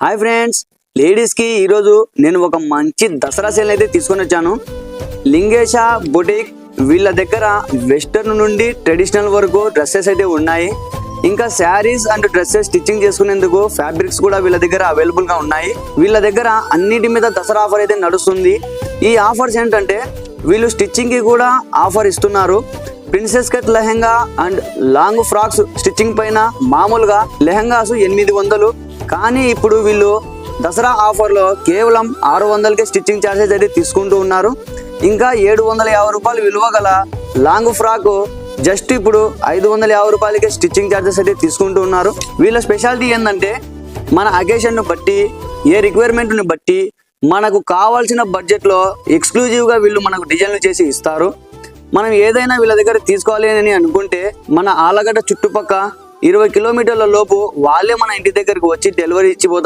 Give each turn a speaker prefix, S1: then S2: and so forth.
S1: Hi friends, లేడీస్కి ఈరోజు నేను ఒక మంచి దసరా సేల్ అయితే తీసుకొని వచ్చాను. లింగేశ బొటిక్ వీళ్ళ దగ్గర వెస్టర్న్ నుండి ట్రెడిషనల్ వరకు డ్రెస్సెస్ అయితే ఉన్నాయి. ఇంకా శారీస్ అండ్ డ్రెస్సెస్ స్టిచ్చింగ్ చేసుకునేందుకు ఫ్యాబ్రిక్స్ కూడా వీళ్ళ దగ్గర అవైలబుల్గా ఉన్నాయి. వీళ్ళ దగ్గర అన్నిటి మీద దసరా ఆఫర్ అయితే నడుస్తుంది. ఈ ఆఫర్స్ ఏంటంటే వీళ్ళు స్టిచ్చింగ్కి కూడా ఆఫర్ ఇస్తున్నారు. Princess cut lehenga and long frocks stitching పైన మామూలుగా లెహంగాస్ 800, కానీ ఇప్పుడు వీళ్ళు దసరా ఆఫర్లో కేవలం 600కే స్టిచ్చింగ్ ఛార్జెస్ అయితే తీసుకుంటూ ఉన్నారు. ఇంకా 750 రూపాయలు విలువ గల లాంగ్ ఫ్రాక్ జస్ట్ ఇప్పుడు 550 రూపాయలకే స్టిచ్చింగ్ ఛార్జెస్ అయితే తీసుకుంటూ ఉన్నారు. వీళ్ళ స్పెషాలిటీ ఏంటంటే మన అకేషన్ను బట్టి, ఏ రిక్వైర్మెంట్ని బట్టి మనకు కావాల్సిన బడ్జెట్లో ఎక్స్క్లూజివ్గా వీళ్ళు మనకు డిజైన్లు చేసి ఇస్తారు. మనం ఏదైనా వీళ్ళ దగ్గర తీసుకోవాలి అని అనుకుంటే మన ఆలగడ్డ చుట్టుపక్క 20 కిలోమీటర్ల లోపు వాళ్ళే మన ఇంటి దగ్గరికి వచ్చి డెలివరీ ఇచ్చిపోతారు.